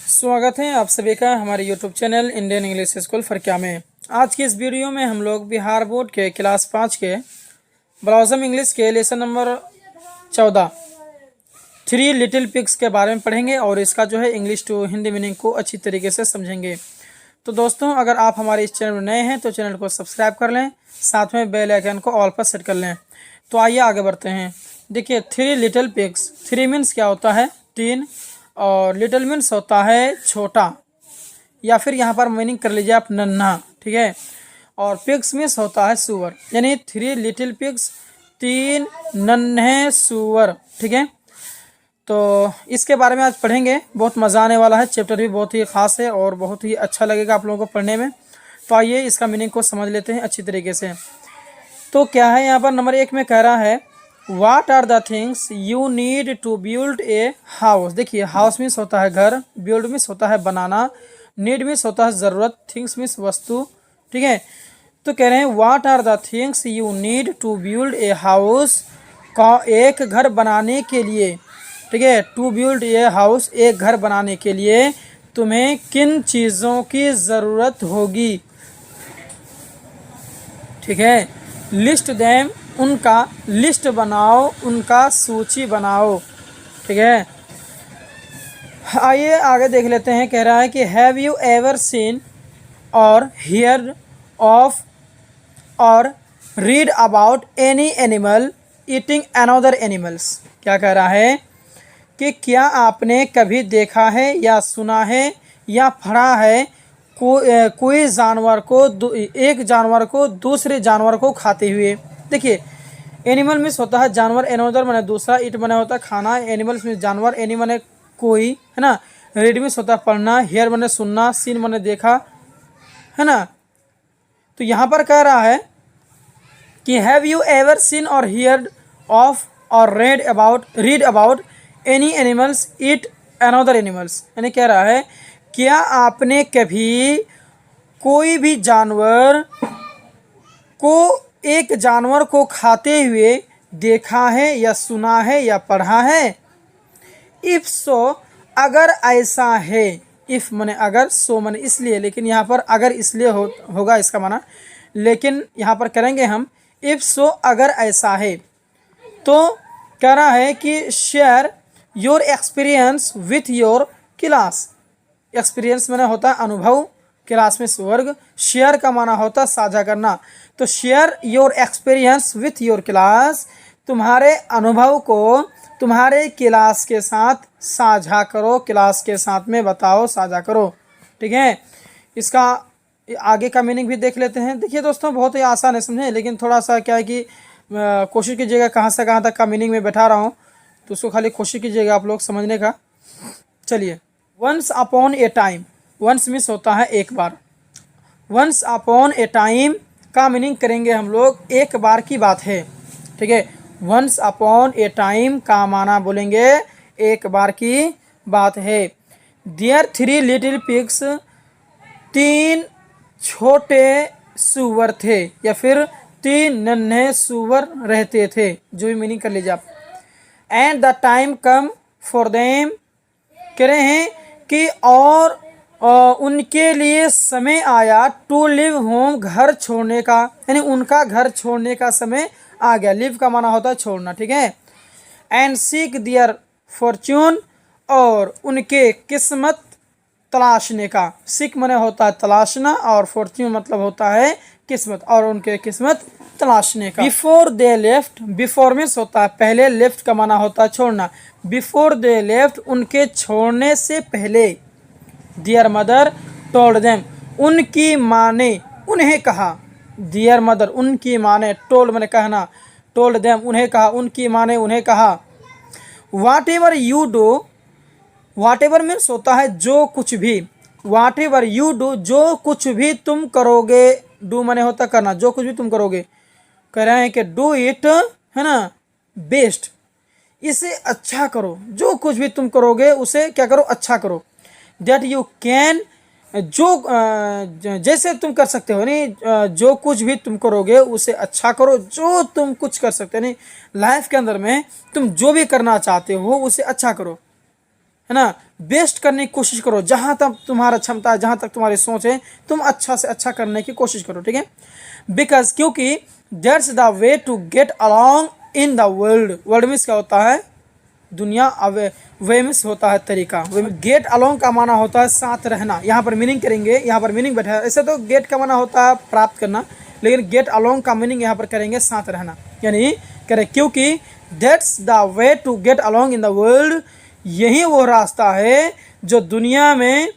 स्वागत है आप सभी का हमारे YouTube channel Indian English school फरक्या में। आज की इस वीडियो में हम लोग बिहार बोर्ड के क्लास 5 के ब्लॉसम इंग्लिश के लेसन नंबर 14 3 लिटिल पिग्स के बारे में पढ़ेंगे और इसका जो है इंग्लिश टू हिंदी मीनिंग को अच्छी तरीके से समझेंगे। तो दोस्तों, अगर आप हमारे इस चैनल में नए हैं तो चैनल को सब्सक्राइब कर लें, साथ में बेल आइकन को ऑल पर सेट कर लें। तो आइए आगे बढ़ते हैं। देखिए, 3 लिटिल पिग्स, 3 मीन्स क्या होता है? 3, और लिटिल मीन्स होता है छोटा, या फिर यहाँ पर मीनिंग कर लीजिए आप नन्हा, ठीक है। और पिग्स मीन्स होता है सुअर, यानी 3 लिटिल पिग्स, 3 नन्हे सुअर, ठीक है। तो इसके बारे में आज पढ़ेंगे, बहुत मज़ा आने वाला है। चैप्टर भी बहुत ही ख़ास है और बहुत ही अच्छा लगेगा आप लोगों को पढ़ने में। तो आइए इसका मीनिंग को समझ लेते हैं अच्छी तरीके से। तो क्या है यहाँ पर नंबर 1 में कह रहा है What are the things you need to build a house? देखिए, हाउस मीन्स होता है घर, बिल्ड मीन्स होता है बनाना, नीड मीन्स होता है ज़रूरत, थिंग्स मीन्स वस्तु, ठीक है। तो कह रहे हैं What are the things you need to build a house? का एक घर बनाने के लिए, ठीक है, टू बिल्ड ए हाउस, एक घर बनाने के लिए तुम्हें किन चीज़ों की ज़रूरत होगी, ठीक है। लिस्ट देम, उनका लिस्ट बनाओ, उनका सूची बनाओ, ठीक है। आइए आगे देख लेते हैं। कह रहा है कि हैव यू एवर सीन और हियर ऑफ और read about any animal eating another animals? क्या कह रहा है कि क्या आपने कभी देखा है या सुना है या पढ़ा है कोई जानवर को एक जानवर को दूसरे जानवर को खाते हुए? देखिए, एनिमल मीन्स होता है जानवर, एनोदर मैंने दूसरा, इट मैंने होता है खाना, एनिमल्स मीन्स जानवर, एनी मैंने कोई, है ना। रीड मीन्स होता है पढ़ना, हियर मैंने सुनना, सीन मैंने देखा, है ना। तो यहाँ पर कह रहा है कि हैव यू एवर सीन और हियर्ड ऑफ और read about any animals eat another animals? यानी कह रहा है क्या आपने कभी कोई भी जानवर को एक जानवर को खाते हुए देखा है या सुना है या पढ़ा है? इफ सो, अगर ऐसा है, इफ माने अगर, सो माने इसलिए, लेकिन यहाँ पर अगर इसलिए होगा इसका माना, लेकिन यहाँ पर करेंगे हम इफ सो, अगर ऐसा है। तो कह रहा है कि share your experience with your class. Experience माने होता है अनुभव, क्लास में स्वर्ग, शेयर का माना होता है साझा करना। तो share your experience with your class, तुम्हारे अनुभव को तुम्हारे क्लास के साथ साझा करो, क्लास के साथ में बताओ, साझा करो, ठीक है। इसका आगे का मीनिंग भी देख लेते हैं। देखिए दोस्तों, बहुत ही आसान है समझे, लेकिन थोड़ा सा क्या है कि कोशिश कीजिएगा कहाँ से कहाँ तक का मीनिंग में बैठा रहा हूँ, तो उसको खाली कोशिश कीजिएगा आप लोग समझने का। चलिए, once upon a time, once means होता है एक बार, वंस अपॉन ए टाइम का मीनिंग करेंगे हम लोग एक बार की बात है, ठीक है। वंस अपॉन ए टाइम का माना बोलेंगे एक बार की बात है। देयर 3 लिटिल पिग्स, 3 छोटे सुअर थे, या फिर 3 नन्हे सुअर रहते थे, जो भी मीनिंग कर लीजिए आप। And the time come for them, कह रहे हैं कि और उनके लिए समय आया टू लिव होम, घर छोड़ने का, यानी उनका घर छोड़ने का समय आ गया। लिव का माना होता है छोड़ना, ठीक है। एंड सीक दियर फॉर्च्यून, और उनके किस्मत तलाशने का। सीक माने होता है तलाशना, और फॉर्च्यून मतलब होता है किस्मत, और उनके किस्मत तलाशने का। Before they left, before means होता है पहले, लेफ्ट का माना होता है छोड़ना। बिफोर दे लेफ्ट, उनके छोड़ने से पहले। डियर मदर टोल्ड देम, उनकी माँ ने उन्हें कहा। डियर मदर, उनकी माँ ने, टोल्ड मैंने कहना, टोल्ड देम उन्हें कहा, उनकी माँ ने उन्हें कहा। Whatever you do, whatever means होता है जो कुछ भी, वाट एवर यू डू, जो कुछ भी तुम करोगे, डू मैंने होता करना, जो कुछ भी तुम करोगे। कह रहे हैं कि डू इट, है ना, बेस्ट, इसे अच्छा करो, जो कुछ भी तुम करोगे उसे क्या करो, अच्छा करो। दैट यू कैन, जो जैसे तुम कर सकते हो, नहीं जो कुछ भी तुम करोगे उसे अच्छा करो, जो तुम कुछ कर सकते हो, नहीं लाइफ के अंदर में तुम जो भी करना चाहते हो उसे अच्छा करो, है ना। बेस्ट करने की कोशिश करो, जहाँ तक तुम्हारा क्षमता है, जहाँ तक तुम्हारी सोच है, तुम अच्छा से अच्छा करने की कोशिश करो, ठीक है। बिकॉज क्योंकि that's the way to get along in the world. World means क्या होता है? दुनिया। अवे वे मीन्स होता है तरीका। गेट अलॉन्ग का माना होता है साथ रहना। यहाँ पर मीनिंग करेंगे, यहाँ पर मीनिंग बैठा है। ऐसे तो गेट का माना होता है प्राप्त करना, लेकिन गेट अलॉन्ग का मीनिंग यहाँ पर करेंगे साथ रहना, यानी करें क्योंकि that's the way to get along in the world, यही वो रास्ता है जो दुनिया में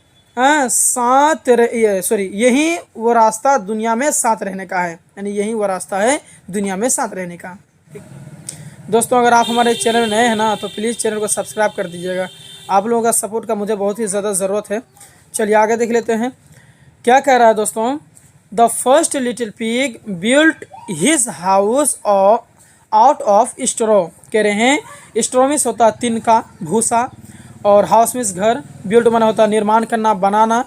यही वो रास्ता दुनिया में साथ रहने का है, यानी यही वो रास्ता है दुनिया में साथ रहने का। दोस्तों, अगर आप हमारे चैनल में नए हैं ना, तो प्लीज़ चैनल को सब्सक्राइब कर दीजिएगा। आप लोगों का सपोर्ट का मुझे बहुत ही ज़्यादा ज़रूरत है। चलिए आगे देख लेते हैं क्या कह रहा है दोस्तों। The first little pig built his house out of straw. कह रहे हैं स्ट्रॉ मीन्स होता है तिनका, भूसा, और हाउस मीन्स घर, बिल्ट माना होता है निर्माण करना, बनाना,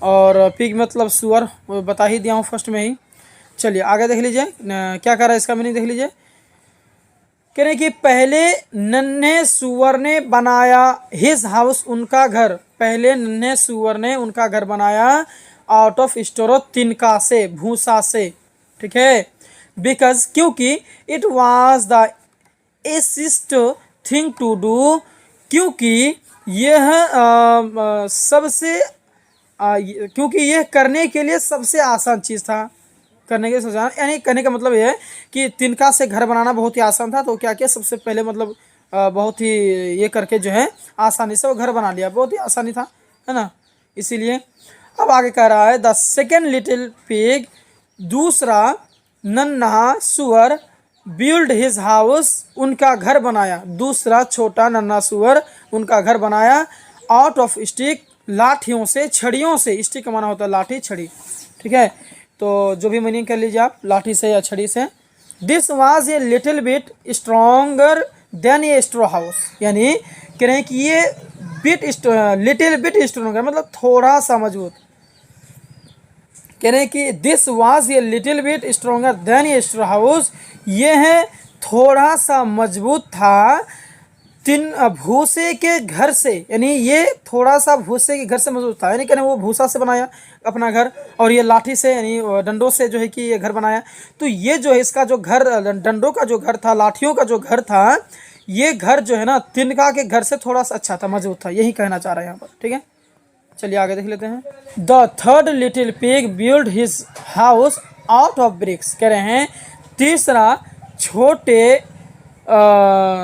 और पिग मतलब सुअर, बता ही दिया हूँ फर्स्ट में ही। चलिए आगे देख लीजिए क्या कह रहा है, इसका मीनिंग देख लीजिए। कह रहे कि पहले नन्हे सुअर ने बनाया हिज हाउस, उनका घर। पहले नन्हे सुअर ने उनका घर बनाया आउट ऑफ स्टोरो, तिनका से, भूसा से, ठीक है। बिकॉज क्योंकि it was the easiest thing to do, क्योंकि यह क्योंकि यह करने के लिए सबसे आसान चीज़ था। करने के सोचा, यानी कहने का मतलब यह है कि तिनका से घर बनाना बहुत ही आसान था, तो क्या किया सबसे पहले, मतलब बहुत ही ये करके जो है आसानी से वो घर बना लिया, बहुत ही आसानी था, है ना, इसीलिए। अब आगे कह रहा है द सेकेंड लिटिल पिग, दूसरा नन्हा सुअर, बिल्ड हिज हाउस, उनका घर बनाया। दूसरा छोटा नन्हा सुअर उनका घर बनाया आउट ऑफ स्टिक, लाठियों से, छड़ियों से। स्टिक का माना होता है लाठी, छड़ी, ठीक है। तो जो भी मीनिंग कर लीजिए आप, लाठी से या छड़ी से। This was a little bit stronger than A straw house, यानी कह रहे हैं कि ये लिटिल बिट स्ट्रॉन्गर मतलब थोड़ा सा मजबूत। कह रहे हैं कि this was a little bit stronger than A straw house, ये है थोड़ा सा मजबूत था भूसे के घर से, यानी ये थोड़ा सा भूसे के घर से मजबूत था, यानी कहने वो भूसा से बनाया अपना घर, और ये लाठी से यानी डंडों से जो है कि ये घर बनाया। तो ये जो है इसका जो घर, डंडों का जो घर था, लाठियों का जो घर था, ये घर जो है ना तिनका के घर से थोड़ा सा अच्छा था, मजबूत था, यही कहना चाह रहे हैं यहाँ पर, ठीक है। चलिए आगे देख लेते हैं। The third little pig build his house out of BRICS. कह रहे हैं तीसरा छोटे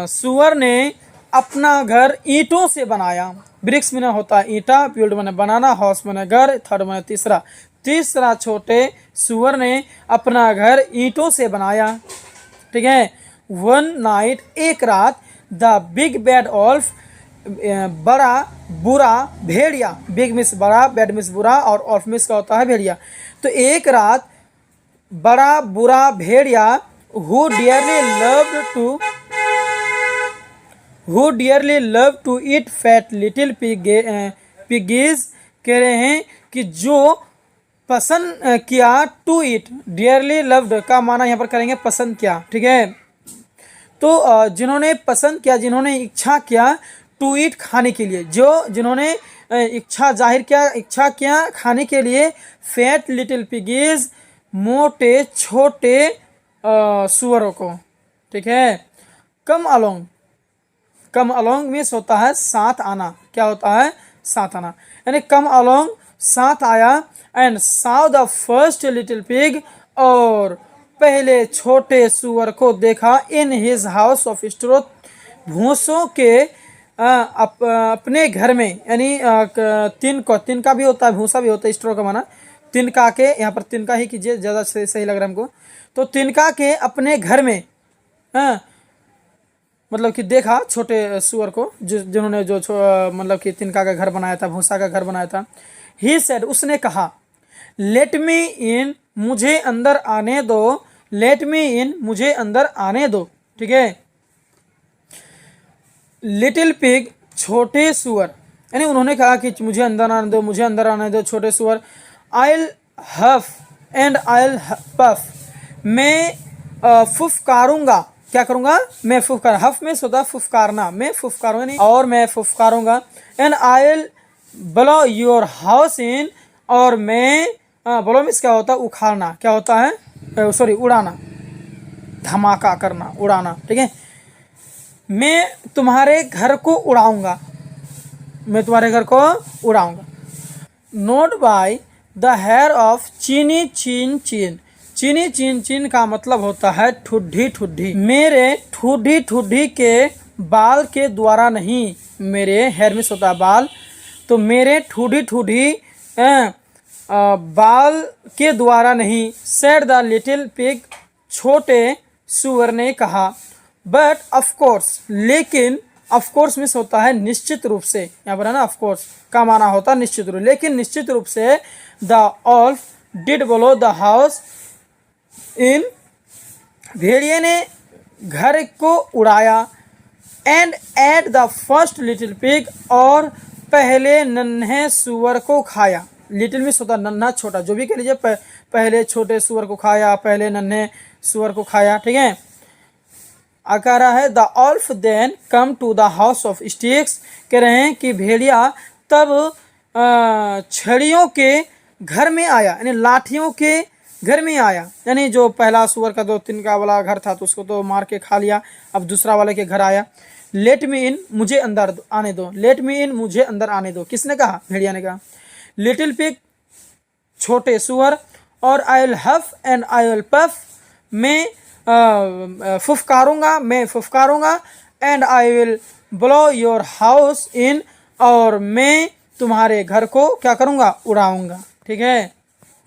सुअर ने अपना घर ईंटों से बनाया। ब्रिक्स में होता है ईंटा, बिल्ड मैंने बनाना, हाउस मैंने घर, थर्ड मैंने तीसरा। तीसरा छोटे सुअर ने अपना घर ईंटों से बनाया, ठीक है। वन नाइट, एक रात, द बिग बैड ऑल्फ, बड़ा बुरा भेड़िया, बिग मिस बड़ा, बैड मिस बुरा, और ऑल्फ मिस का होता है भेड़िया। तो एक रात बड़ा बुरा भेड़िया who dearly loved to eat fat little piggies, कह रहे हैं कि जो पसंद किया, टू ईट, डियरली लव्ड का माना यहाँ पर करेंगे पसंद किया, ठीक है। तो जिन्होंने पसंद किया, जिन्होंने इच्छा किया, टू ईट खाने के लिए, जिन्होंने इच्छा जाहिर किया, इच्छा किया खाने के लिए, फैट लिटिल पिगीज, मोटे छोटे सुअरों को, ठीक है। कम अलोंग मीन्स होता है साथ आना। क्या होता है? साथ आना, यानी कम अलोंग साथ आया। And Sao the first little pig, और पहले छोटे सुअर को देखा, इन हिज हाउस ऑफ स्ट्रो, भूसों के अपने घर में, यानी तिनका भी होता है, भूसा भी होता है, स्ट्रो का माना तिनका के, यहाँ पर तिनका ही कीजिए, ज़्यादा सही लग रहा है हमको। तो तिनका के अपने घर में, मतलब कि देखा छोटे सुअर को, जिन्होंने जो मतलब कि तिनका का घर बनाया था, भूसा का घर बनाया था। ही सेड, उसने कहा, लेट मी इन, मुझे अंदर आने दो, लेट मी इन, मुझे अंदर आने दो, ठीक है। लिटिल पिग, छोटे सुअर, यानी उन्होंने कहा कि मुझे अंदर आने दो, मुझे अंदर आने दो, छोटे सुअर। आइल हफ एंड आइल पफ, मैं फुफकारूंगा क्या करूँगा, मैं फुफकार, हफ में सोता फुफकारना, मैं फुफकारूंगा नहीं, और मैं फुफकारूंगा। And I will blow your house in, और मैं ब्लो मीन्स क्या होता है, उखाड़ना, क्या होता है, सॉरी उड़ाना, धमाका करना, उड़ाना, ठीक है। मैं तुम्हारे घर को उड़ाऊंगा, मैं तुम्हारे घर को उड़ाऊंगा। Not by the hair of chinny chin चीन, चीनी चीन चीन का मतलब होता है ठुड्ढी ठुड्ढी, मेरे ठुड्ढी ठुड्ढी के बाल के द्वारा नहीं, मेरे हेयर में होता है बाल, तो मेरे ठुड्ढी ठुड्ढी बाल के द्वारा नहीं, सेड द लिटिल पिग, छोटे सुअर ने कहा। बट ऑफ कोर्स, लेकिन, ऑफ कोर्स मीन्स होता है निश्चित रूप से, यहाँ पर है ना, ऑफ कोर्स का माना होता है निश्चित रूप, लेकिन निश्चित रूप से। The wolf did blow the house in, भेड़िए ने घर को उड़ाया। And ate the first little pig, और पहले नन्हे सुअर को खाया। लिटिल मीन्स होता नन्हा छोटा, जो भी कह लीजिए, पहले छोटे सुअर को खाया, पहले नन्हे सुअर को खाया, ठीक है। कह रहा है the wolf then come to the house of sticks, कह रहे हैं कि भेड़िया तब छड़ियों के घर में आया, यानी लाठियों के घर में आया, यानी जो पहला सुअर का 2-3 का वाला घर था तो उसको तो मार के खा लिया, अब दूसरा वाले के घर आया। लेट मी इन, मुझे अंदर आने दो, लेट मी इन, मुझे अंदर आने दो, किसने कहा, भेड़िया ने कहा। लिटिल पिग, छोटे सुअर, और I will huff and I will puff, मैं फुफकारूंगा, मैं फुफकारूंगा। And I will blow your house in, और मैं तुम्हारे घर को क्या करूंगा, उड़ाऊंगा, ठीक है।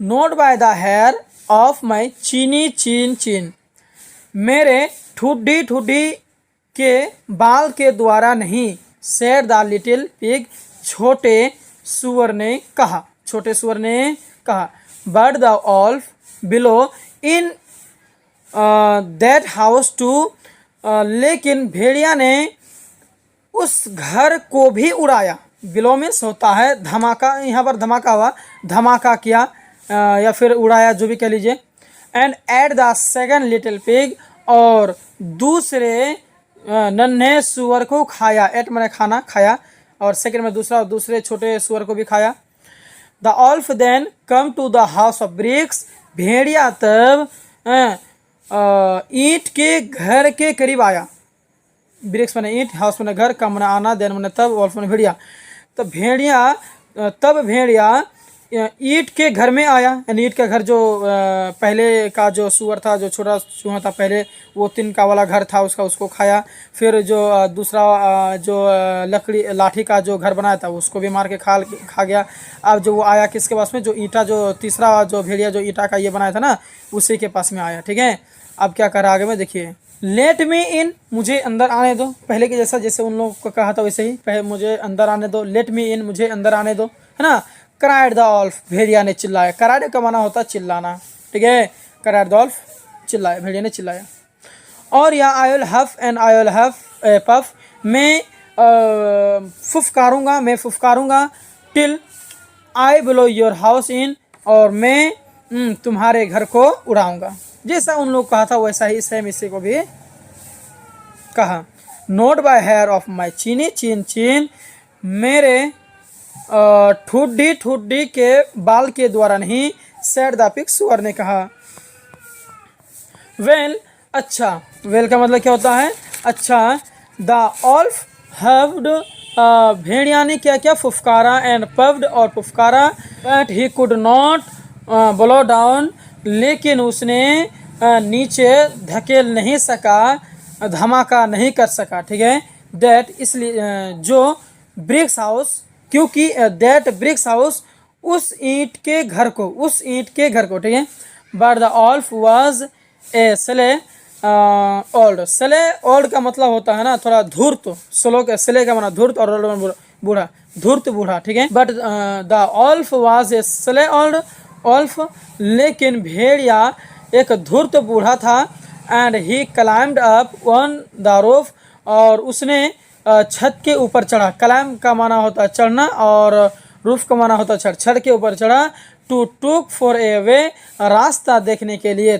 Not by the hair of my chinny chin चीन, मेरे ठुड्डी ठुड्डी के बाल के द्वारा नहीं, सेड द लिटिल पिग, छोटे सुअर ने कहा, छोटे सुअर ने कहा। But the wolf blew in that house too, लेकिन भेड़िया ने उस घर को भी उड़ाया। बिलो मीन्स होता है धमाका, यहाँ पर धमाका हुआ, धमाका किया या फिर उड़ाया, जो भी कह लीजिए। And ate the second little pig, और दूसरे नन्हे सुअर को खाया, एट मैंने खाना, खाया, और सेकंड में दूसरे छोटे सुअर को भी खाया। The wolf then come to the house of bricks, भेड़िया तब ईंट के घर के करीब आया। ब्रिक्स मैंने ईंट, हाउस मैंने घर, कम मैंने आना, देन मैंने तब, ऑल्फ मैंने भेड़िया। तो भेड़िया तब भेड़िया ईंट के घर में आया, यानी ईंट का घर, जो पहले का जो सुअर था, जो छोटा चूहा था पहले, वो 3 का वाला घर था उसका, उसको खाया। फिर जो दूसरा जो लकड़ी लाठी का जो घर बनाया था उसको भी मार के खा गया। अब जो वो आया किसके पास में, जो ईंटा, जो तीसरा जो भेड़िया जो ईंटा का ये बनाया था ना, उसी के पास में आया, ठीक है। अब क्या कर रहा आगे में देखिए। लेट मी इन, मुझे अंदर आने दो, पहले के जैसा, जैसे उन लोगों को कहा था वैसे ही, पहले मुझे अंदर आने दो, लेट मी इन, मुझे अंदर आने दो, है ना। क्राइड द ऑल्फ, भेड़िया ने चिल्लाया, क्राइड का माना होता है चिल्लाना, ठीक है। क्राइड द ऑल्फ, चिल्लाया, भेड़िया ने चिल्लाया। और या I will huff and I will huff puff, मैं फुफकारूंगा, मैं फुफकारूंगा। Till I blow your house in, और मैं तुम्हारे घर को उड़ाऊंगा। जैसा उन लोग कहा था वैसा ही सेम इसी को भी कहा। Not by hair of my chinny chin चीन, मेरे ठुड्डी ठुड्डी के बाल के द्वारा नहीं, सेड द पिग, सुअर ने कहा। वेल, अच्छा, वेल का मतलब क्या होता है, अच्छा। द ऑल्फ हव्ड, भेड़िया ने क्या क्या फुफकारा, एंड पव्ड, और फुफकारा। But he could not blow down, लेकिन उसने नीचे धकेल नहीं सका, धमाका नहीं कर सका, ठीक है। दैट, इसलिए जो ब्रिक्स हाउस, क्योंकि दैट ब्रिक्स हाउस, उस ईंट के घर को, उस ईंट के घर को, ठीक है। But the wolf was a sly old, sly old का मतलब होता है ना थोड़ा धूर्त, स्लो का, स्ले का माना धूर्त, और ओल्ड बूढ़ा, धूर्त बूढ़ा, ठीक है। But the wolf was a sly old wolf, लेकिन भेड़िया एक धूर्त बूढ़ा था। And he climbed up on the roof, और उसने छत के ऊपर चढ़ा। क्लाइम का माना होता है चढ़ना, और रूफ का माना होता है छत, छत के ऊपर चढ़ा। टू टुक फॉर ए वे, रास्ता देखने के लिए,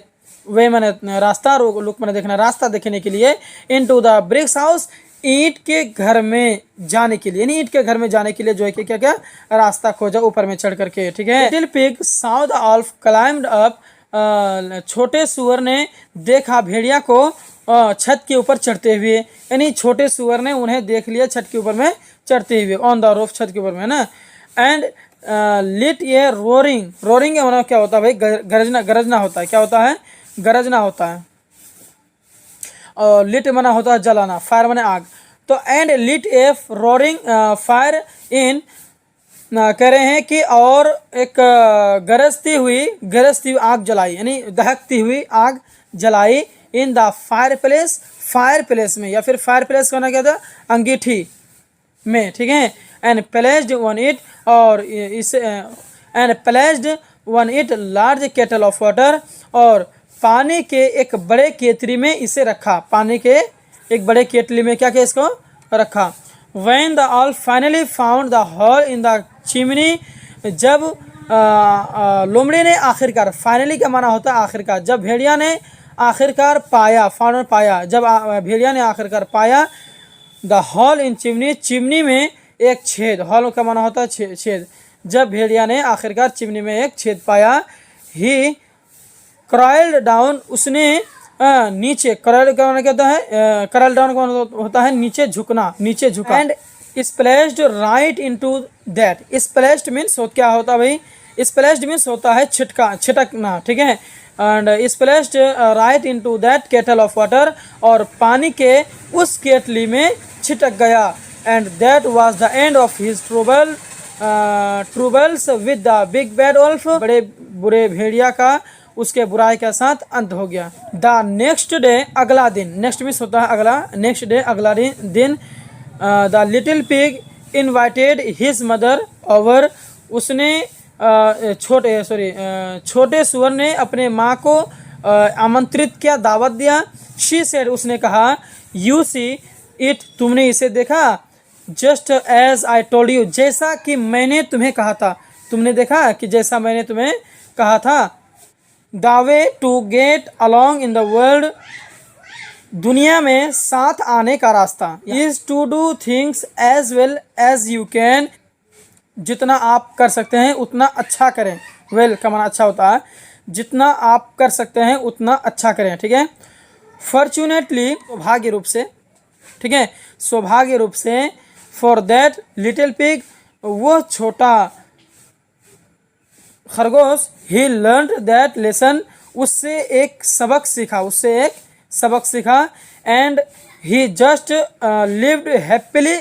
वे मैंने रास्ता, लुक मैंने देखना, रास्ता देखने के लिए, इनटू द ब्रिक्स हाउस, ईंट के घर में जाने के लिए, यानी ईंट के घर में जाने के लिए जो है कि क्या क्या रास्ता खोजा ऊपर में चढ़ करके, ठीक है। Little pig saw the wolf climbed up, छोटे सुअर ने देखा भेड़िया को छत के ऊपर चढ़ते हुए, यानी छोटे सुअर ने उन्हें देख लिया छत के ऊपर में चढ़ते हुए, ऑन द रूफ, छत के ऊपर में, है ना। एंड लिट ये रोरिंग, रोरिंग का मतलब क्या होता है भाई, गरजना, गरजना होता है, क्या होता है, गरजना होता है। और लिट मना होता है जलाना, फायर मने आग। तो and lit a roaring fire in, कह रहे हैं कि और एक गरजती हुई आग जलाई, यानी दहकती हुई आग जलाई, in the fire place, fire place में, या फिर फायर प्लेस का क्या था, अंगीठी में, ठीक है। एंड प्लेस्ड वन इट, और इसे and placed one it large kettle of water, और पानी के एक बड़े केतली में इसे रखा, पानी के एक बड़े केतली में क्या किया, इसको रखा। When the owl finally found the hole in the chimney, जब लोमड़ी ने आखिरकार, फाइनली का माना होता है आखिरकार, जब भेड़िया ने आखिरकार पाया, फाउंड पाया, जब भेड़िया ने आखिरकार पाया, the hall in chimney, chimney में एक छेद, हॉल का माना होता है छेद, जब भेड़िया ने आखिरकार चिमनी में एक छेद पाया, ही क्रॉल्ड डाउन, उसने नीचे, क्रॉल का माना क्या होता है, क्रॉल डाउन का माना होता है नीचे झुकना, नीचे झुका। And splashed right into that, splashed means क्या होता है भाई, स्प्लैश्ड मीन्स होता है छिटका, छिटकना, ठीक है। And splashed right into that kettle of water, और पानी के उस केटली में छिटक गया। And that was the end of his troubles with the big bad wolf, बड़े बुरे भेड़िया का उसके बुराई के साथ अंत हो गया। द नेक्स्ट डे, अगला दिन, नेक्स्ट मीन्स होता है अगला, नेक्स्ट डे अगला दिन, the little pig invited his mother over, उसने छोटे सुअर ने अपने माँ को आमंत्रित किया, दावत दिया। शी सेड, उसने कहा, यू सी इट, तुमने इसे देखा, just as I told you, जैसा कि मैंने तुम्हें कहा था, तुमने देखा कि जैसा मैंने तुम्हें कहा था। The way to get along in the world, दुनिया में साथ आने का रास्ता, is to do things as well as you can, जितना आप कर सकते हैं उतना अच्छा करें। वेल का माना अच्छा होता है, जितना आप कर सकते हैं उतना अच्छा करें, ठीक है। फॉर्चुनेटली, सौभाग्य रूप से, ठीक है, सौभाग्य रूप से, फॉर दैट लिटिल पिग, वो छोटा खरगोश, ही लर्न दैट लेसन, उससे एक सबक सीखा, उससे एक सबक सीखा। And he just lived happily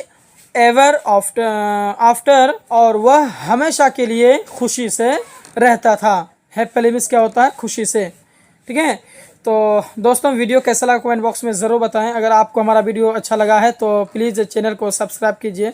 ever after, और वह हमेशा के लिए खुशी से रहता था। हैप्पीली मीन्स क्या होता है, खुशी से, ठीक है। तो दोस्तों वीडियो कैसा लगा कमेंट बॉक्स में ज़रूर बताएं। अगर आपको हमारा वीडियो अच्छा लगा है तो प्लीज़ चैनल को सब्सक्राइब कीजिए।